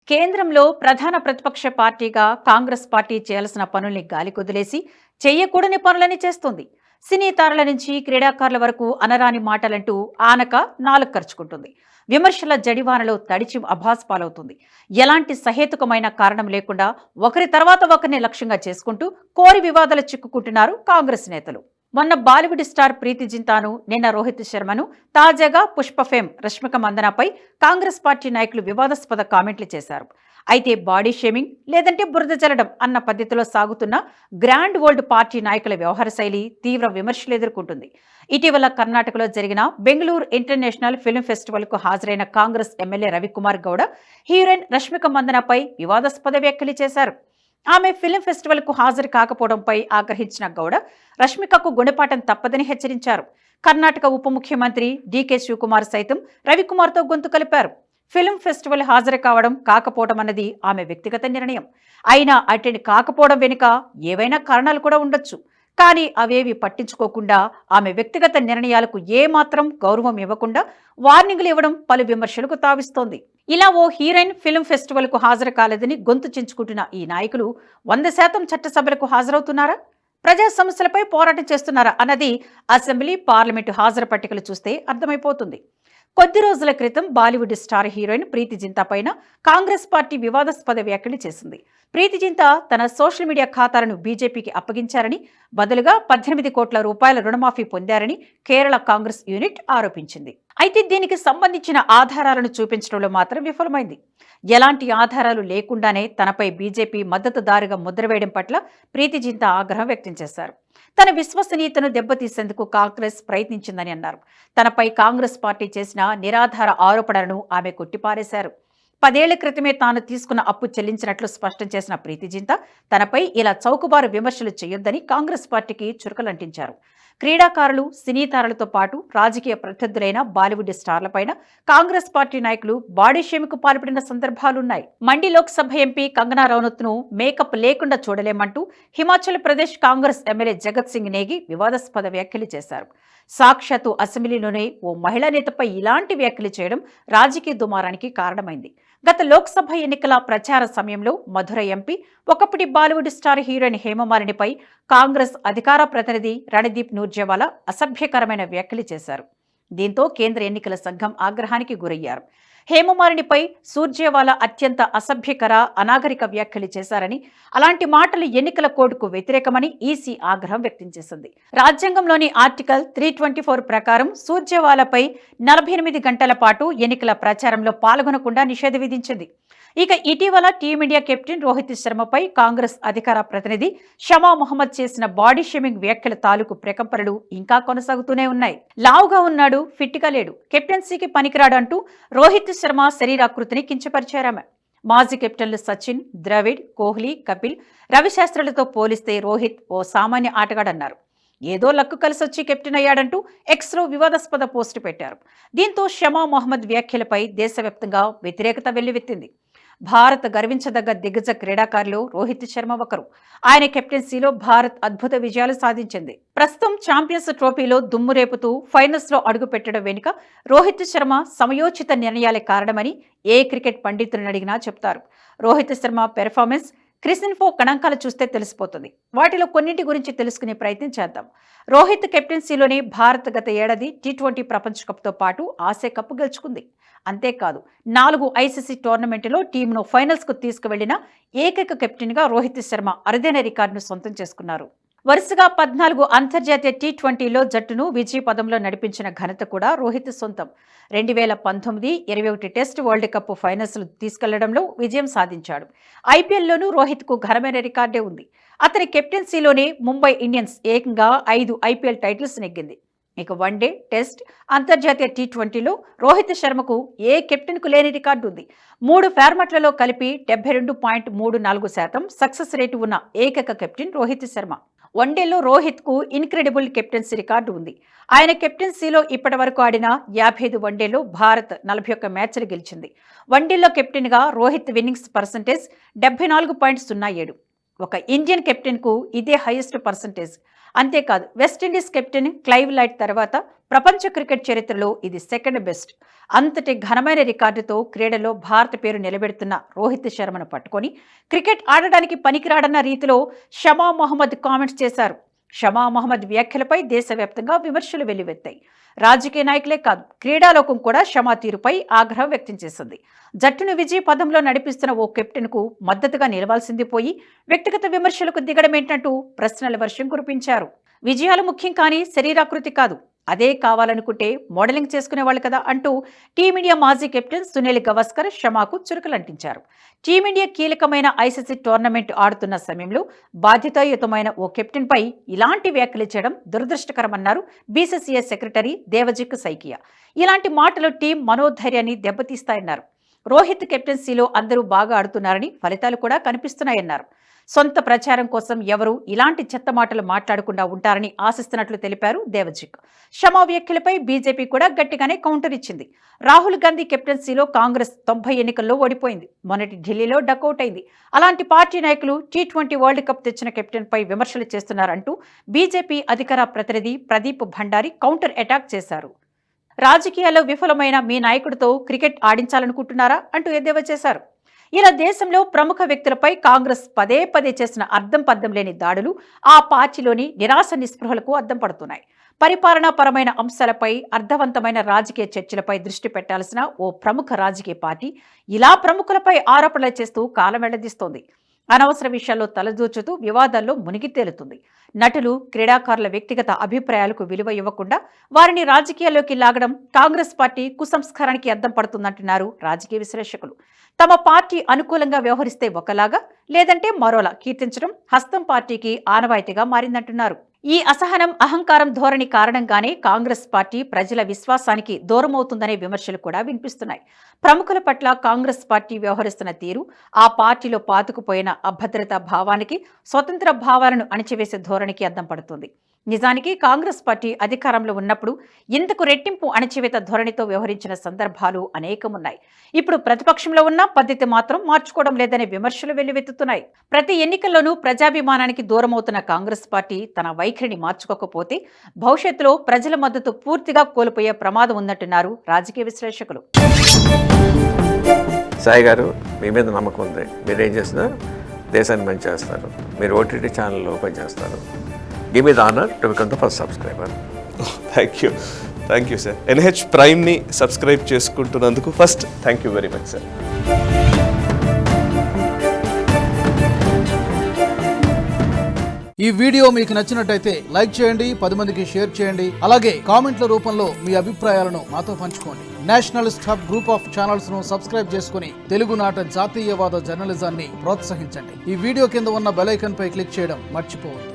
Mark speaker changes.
Speaker 1: కేంద్రంలో ప్రధాన ప్రతిపక్ష పార్టీగా కాంగ్రెస్ పార్టీ చేయాల్సిన పనుల్ని గాలికొదిలేసి చెయ్యకూడని పనులని చేస్తుంది. సినీ తారల నుంచి క్రీడాకారుల వరకు అనరాని మాటలంటూ ఆనక నాలుగు ఖర్చుకుంటుంది. విమర్శల జడివానలో తడిచి అభాస్పాలవుతుంది. ఎలాంటి సహేతుకమైన కారణం లేకుండా ఒకరి తర్వాత ఒకరిని లక్ష్యంగా చేసుకుంటూ కోరి వివాదాలు చిక్కుకుంటున్నారు కాంగ్రెస్ నేతలు. మొన్న బాలీవుడ్ స్టార్ ప్రీతి జింతాను, నిన్న రోహిత్ శర్మను, తాజాగా పుష్ప ఫేమ్ రష్మిక మందనపై కాంగ్రెస్ పార్టీ నాయకులు వివాదాస్పద కామెంట్లు చేశారు. అయితే బాడీ షేమింగ్ లేదంటే బురద జల్లడం అన్న పద్ధతిలో సాగుతున్న గ్రాండ్ ఓల్డ్ పార్టీ నాయకుల వ్యవహార శైలి తీవ్ర విమర్శలు ఎదుర్కొంటుంది. ఇటీవల కర్ణాటకలో జరిగిన బెంగళూరు ఇంటర్నేషనల్ ఫిల్మ్ ఫెస్టివల్ కు హాజరైన కాంగ్రెస్ ఎమ్మెల్యే రవికుమార్ గౌడ హీరోయిన్ రష్మిక మందనపై వివాదాస్పద వ్యాఖ్యలు చేశారు. ఆమె ఫిల్మ్ ఫెస్టివల్ కు హాజరు కాకపోవడంపై ఆగ్రహించిన గౌడ రష్మికకు గుణపాఠం తప్పదని హెచ్చరించారు. కర్ణాటక ఉప ముఖ్యమంత్రి డీకే శివకుమార్ సైతం రవికుమార్తో గొంతు కలిపారు. ఫిల్మ్ ఫెస్టివల్ హాజరు కాకపోవడం అన్నది ఆమె వ్యక్తిగత నిర్ణయం. అయినా అటెండ్ కాకపోవడం వెనుక ఏవైనా కారణాలు కూడా ఉండొచ్చు. కానీ అవేవి పట్టించుకోకుండా ఆమె వ్యక్తిగత నిర్ణయాలకు ఏమాత్రం గౌరవం ఇవ్వకుండా వార్నింగ్లు ఇవ్వడం పలు విమర్శలకు తావిస్తోంది. ఇలా ఓ హీరోయిన్ ఫిల్మ్ ఫెస్టివల్ కు హాజరు కాలేదని గొంతు చించుకుంటున్న ఈ నాయకులు 100% చట్టసభలకు హాజరవుతున్నారా, ప్రజా సమస్యలపై పోరాటం చేస్తున్నారా అన్నది అసెంబ్లీ, పార్లమెంటు హాజరు పట్టికలు చూస్తే అర్థమైపోతుంది. కొద్ది రోజుల క్రితం బాలీవుడ్ స్టార్ హీరోయిన్ ప్రీతి జింతా పైన కాంగ్రెస్ పార్టీ వివాదాస్పద వ్యాఖ్యలు చేసింది. ప్రీతి జింతా తన సోషల్ మీడియా ఖాతాలను బీజేపీకి అప్పగించారని, బదులుగా 18 కోట్ల రూపాయల రుణమాఫీ పొందారని కేరళ కాంగ్రెస్ యూనిట్ ఆరోపించింది. అయితే దీనికి సంబంధించిన ఆధారాలను చూపించడంలో మాత్రం విఫలమైంది. ఎలాంటి ఆధారాలు లేకుండానే తనపై బీజేపీ మద్దతుదారుగా ముద్రవేయడం పట్ల ప్రీతి జింతా ఆగ్రహం వ్యక్తం చేశారు. తన విశ్వసనీయతను దెబ్బతీసేందుకు కాంగ్రెస్ ప్రయత్నించిందని అన్నారు. తనపై కాంగ్రెస్ పార్టీ చేసిన నిరాధార ఆరోపణలను ఆమె కొట్టిపారేశారు. 10 ఏళ్ల క్రితమే తాను తీసుకున్న అప్పు చెల్లించినట్లు స్పష్టం చేసిన ప్రీతి జింతా తనపై ఇలా చౌకబారు విమర్శలు చేయొద్దని కాంగ్రెస్ పార్టీకి చురకలంటించారు. క్రీడాకారులు, సినీ తారలతో పాటు రాజకీయ ప్రత్యర్థులైన బాలీవుడ్ స్టార్లపైన కాంగ్రెస్ పార్టీ నాయకులు బాడీ షేమింగ్కు పాల్పడిన సందర్భాలున్నాయి. మండి లోక్సభ ఎంపీ కంగనా రనౌత్ ను మేకప్ లేకుండా చూడలేమంటూ హిమాచల్ ప్రదేశ్ కాంగ్రెస్ ఎమ్మెల్యే జగత్ సింగ్ నేగి వివాదాస్పద వ్యాఖ్యలు చేశారు. సాక్షాత్తు అసెంబ్లీలోనే ఓ మహిళా నేతపై ఇలాంటి వ్యాఖ్యలు చేయడం రాజకీయ దుమారానికి కారణమైంది. గత లోక్సభ ఎన్నికల ప్రచార సమయంలో మధుర ఎంపీ, ఒకప్పటి బాలీవుడ్ స్టార్ హీరోయిన్ హేమమాలినిపై కాంగ్రెస్ అధికార ప్రతినిధి రణదీప్ నూర్జేవాలా అసభ్యకరమైన వ్యాఖ్యలు చేశారు. దీంతో కేంద్ర ఎన్నికల సంఘం ఆగ్రహానికి గురయ్యారు. హేమమాలినిపై సూర్జేవాలా అత్యంత అసభ్యకర, అనాగరిక వ్యాఖ్యలు చేశారని, అలాంటి మాటలు ఎన్నికల కోడ్కు వ్యతిరేకమని ఈసీ ఆగ్రహం వ్యక్తం చేసింది. రాజ్యాంగంలోని ఆర్టికల్ 324 ప్రకారం సూర్జేవాలాపై 48 గంటల పాటు ఎన్నికల ప్రచారంలో పాల్గొనకుండా నిషేధం విధించింది. ఇక ఇటీవల టీమిండియా కెప్టెన్ రోహిత్ శర్మపై కాంగ్రెస్ అధికార ప్రతినిధి షమా మొహమ్మద్ చేసిన బాడీ షేమింగ్ వ్యాఖ్యల తాలూకు ప్రకంపనలు ఇంకా కొనసాగుతూనే ఉన్నాయి. లావుగా ఉన్నాడు, ఫిట్గా లేడు, కెప్టెన్సీకి పనికిరాడు అంటూ రోహిత్ శర్మ శరీరాకృతిని కించపరిచారామె. మాజీ కెప్టెన్లు సచిన్, ద్రవిడ్, కోహ్లీ, కపిల్, రవిశాస్త్రులతో పోలిస్తే రోహిత్ ఓ సామాన్య ఆటగాడన్నారు. ఏదో లక్కు కలిసొచ్చి కెప్టెన్ అయ్యాడంటూ ఎక్స్లో వివాదాస్పద పోస్టు పెట్టారు. దీంతో షమా మొహమ్మద్ వ్యాఖ్యలపై దేశవ్యాప్తంగా వ్యతిరేకత వెల్లువెత్తింది. భారత్ గర్వించదగ్గ దిగ్గజ క్రీడాకారులు రోహిత్ శర్మ ఒకరు. ఆయన కెప్టెన్సీలో భారత్ అద్భుత విజయాలు సాధించింది. ప్రస్తుతం ఛాంపియన్స్ ట్రోఫీలో దుమ్ము రేపుతూ ఫైనల్స్ లో అడుగు పెట్టడం వెనుక రోహిత్ శర్మ సమయోచిత నిర్ణయాలే కారణమని ఏ క్రికెట్ పండితులను అడిగినా చెప్తారు. రోహిత్ శర్మ పెర్ఫార్మెన్స్, క్రిసిన్ఫో గణాంకాలు చూస్తే తెలిసిపోతుంది. వాటిలో కొన్నింటి గురించి తెలుసుకునే ప్రయత్నం చేద్దాం. రోహిత్ కెప్టెన్సీలోనే భారత్ గత ఏడాది టీ20 ప్రపంచ కప్తో పాటు ఆసియా కప్ గెలుచుకుంది. అంతేకాదు 4 ఐసీసీ టోర్నమెంటులో టీంను ఫైనల్స్కు తీసుకువెళ్లిన ఏకైక కెప్టెన్గా రోహిత్ శర్మ అరుదైన రికార్డును సొంతం చేసుకున్నారు. వరుసగా 14 అంతర్జాతీయ టీ20లో జట్టును విజయ పదంలో నడిపించిన ఘనత కూడా రోహిత్ సొంతం. 2019, 21 టెస్ట్ వరల్డ్ కప్ ఫైనల్స్ తీసుకెళ్లడంలో విజయం సాధించాడు. ఐపీఎల్లోనూ రోహిత్కు ఘనమైన రికార్డే ఉంది. అతని కెప్టెన్సీలోనే ముంబై ఇండియన్స్ ఏకంగా 5 ఐపీఎల్ టైటిల్స్ నెగ్గింది. ఇక వన్డే, టెస్ట్, అంతర్జాతీయ టీ20లో రోహిత్ శర్మకు ఏ కెప్టెన్కు లేని రికార్డు ఉంది. 3 ఫార్మాట్లలో కలిపి 72.34% సక్సెస్ రేటు ఉన్న ఏకైక కెప్టెన్ రోహిత్ శర్మ. వన్డేలో రోహిత్కు ఇన్క్రెడిబుల్ కెప్టెన్సీ రికార్డు ఉంది. ఆయన కెప్టెన్సీలో ఇప్పటి వరకు ఆడిన 55 వన్డేలో భారత్ 41 మ్యాచ్లు గెలిచింది. వన్డేలో కెప్టెన్గా రోహిత్ విన్నింగ్స్ పర్సెంటేజ్ 74.07. ఒక ఇండియన్ కెప్టెన్కు ఇదే హైయెస్ట్ పర్సెంటేజ్. అంతేకాదు వెస్టిండీస్ కెప్టెన్ క్లైవ్ లైట్ తర్వాత ప్రపంచ క్రికెట్ చరిత్రలో ఇది సెకండ్ బెస్ట్. అంతటి ఘనమైన రికార్డుతో క్రీడలో భారత పేరు నిలబెడుతున్న రోహిత్ శర్మను పట్టుకొని క్రికెట్ ఆడడానికి పనికిరాడన్న రీతిలో షమా మహమ్మద్ కామెంట్స్ చేశారు. షమా మహమ్మద్ వ్యాఖ్యలపై దేశవ్యాప్తంగా విమర్శలు వెల్లువెత్తాయి. రాజకీయ నాయకులే కాదు, క్రీడాలోకం కూడా షమా తీరుపై ఆగ్రహం వ్యక్తం చేసింది. జట్టును విజయ పదంలో నడిపిస్తున్న ఓ కెప్టెన్కు మద్దతుగా నిలవాల్సింది పోయి వ్యక్తిగత విమర్శలకు దిగడమేంటంటూ ప్రశ్నల వర్షం కురిపించారు. విజయాలు ముఖ్యం కానీ శరీరాకృతి కాదు, అదే కావాలనుకుంటే మోడలింగ్ చేసుకునేవాళ్ళు కదా అంటూ టీమిండియా మాజీ కెప్టెన్ సునీల్ గవాస్కర్ షమాకు చురుకులంటించారు. టీమిండియా కీలకమైన ఐసీసీ టోర్నమెంట్ ఆడుతున్న సమయంలో బాధ్యతాయుతమైన ఓ కెప్టెన్పై ఇలాంటి వ్యాఖ్యలు చేయడం దురదృష్టకరమన్నారు బీసీసీఐ సెక్రటరీ దేవజిత్ సైకియా. ఇలాంటి మాటలు టీం మనోధైర్యాన్ని దెబ్బతీస్తాయన్నారు. రోహిత్ కెప్టెన్సీలో అందరూ బాగా ఆడుతున్నారని, ఫలితాలు కూడా కనిపిస్తున్నాయన్నారు. సొంత ప్రచారం కోసం ఎవరూ ఇలాంటి చెత్త మాటలు మాట్లాడకుండా ఉంటారని ఆశిస్తున్నట్లు తెలిపారు దేవజిత్. షమా వ్యాఖ్యలపై బీజేపీ కూడా గట్టిగానే కౌంటర్ ఇచ్చింది. రాహుల్ గాంధీ కెప్టెన్సీలో కాంగ్రెస్ 90 ఎన్నికల్లో ఓడిపోయింది. మొన్నటి ఢిల్లీలో డకౌట్ అయింది. అలాంటి పార్టీ నాయకులు T20 వరల్డ్ కప్ తెచ్చిన కెప్టెన్పై విమర్శలు చేస్తున్నారంటూ బీజేపీ అధికార ప్రతినిధి ప్రదీప్ భండారి కౌంటర్ అటాక్ చేశారు. రాజకీయాల్లో విఫలమైన మీ నాయకుడితో క్రికెట్ ఆడించాలనుకుంటున్నారా అంటూ ఎద్దేవా చేశారు. ఇలా దేశంలో ప్రముఖ వ్యక్తులపై కాంగ్రెస్ పదే పదే చేసిన అర్థం పర్థం లేని దాడులు ఆ పార్టీలోని నిరాశ నిస్పృహలకు అద్దం పడుతున్నాయి. పరిపాలనాపరమైన అంశాలపై అర్థవంతమైన రాజకీయ చర్చలపై దృష్టి పెట్టాల్సిన ఓ ప్రముఖ రాజకీయ పార్టీ ఇలా ప్రముఖులపై ఆరోపణలు చేస్తూ కాలం వెళ్లదీస్తోంది. అనవసర విషయాల్లో తలదూచుతూ వివాదాల్లో మునిగి తేలుతుంది. నటులు, క్రీడాకారుల వ్యక్తిగత అభిప్రాయాలకు విలువ ఇవ్వకుండా వారిని రాజకీయాల్లోకి లాగడం కాంగ్రెస్ పార్టీ కుసంస్కారానికి అద్దం పడుతుందంటున్నారు రాజకీయ విశ్లేషకులు. తమ పార్టీ అనుకూలంగా వ్యవహరిస్తే ఒకలాగా, లేదంటే మరోలా కీర్తించడం హస్తం పార్టీకి ఆనవాయితీగా మారిందంటున్నారు. ఈ అసహనం, అహంకారం ధోరణి కారణంగానే కాంగ్రెస్ పార్టీ ప్రజల విశ్వాసానికి దూరమవుతుందనే విమర్శలు కూడా వినిపిస్తున్నాయి. ప్రముఖుల పట్ల కాంగ్రెస్ పార్టీ వ్యవహరిస్తున్న తీరు ఆ పార్టీలో పాతుకుపోయిన అభద్రతా భావానికి, స్వతంత్ర భావాలను అణిచివేసే ధోరణికి అద్దం పడుతుంది. నిజానికి కాంగ్రెస్ పార్టీ అధికారంలో ఉన్నప్పుడు ఇంతకు రెట్టింపు అణచివేత ధోరణితో వ్యవహరించిన సందర్భాలు అనేకమున్నాయి. ఇప్పుడు ప్రతిపక్షంలో ఉన్న పద్ధతి మాత్రం మార్చుకోవడం లేదనే విమర్శలు వెల్లువెత్తుతున్నాయి. ప్రతి ఎన్నికల్లోనూ ప్రజాభిమానానికి దూరమవుతున్న కాంగ్రెస్ పార్టీ తన వైఖరిని మార్చుకోకపోతే భవిష్యత్తులో ప్రజల మద్దతు పూర్తిగా కోల్పోయే ప్రమాదం ఉందంటున్నారు రాజకీయ విశ్లేషకులు.
Speaker 2: సాయి గారు, మీ మీద నమ్మకం ఉంది. మీరేం చేసినా దేశాన్ని మంచి చేస్తారు. మీరు ఓటీటీ ఛానల్ ఓపెన్ చేస్తారు. Give me the honor to become the first subscriber.
Speaker 3: Thank you, sir. NH Prime ni subscribe చేసుకుంటున్నందుకు first thank you very much, sir.
Speaker 4: ఈ వీడియో మీకు నచ్చినట్టయితే లైక్ చేయండి, 10 మందికి షేర్ చేయండి. అలాగే కామెంట్ల రూపంలో మీ అభిప్రాయాలను మాతో పంచుకోండి. Nationalist hub group of channels ను సబ్స్క్రైబ్ చేసుకుని తెలుగునాట జాతీయవాద జర్నలిజాన్ని ప్రోత్సహించండి. ఈ వీడియో కింద ఉన్న బెల్ ఐకాన్ పై క్లిక్ చేయడం మర్చిపోవద్దు.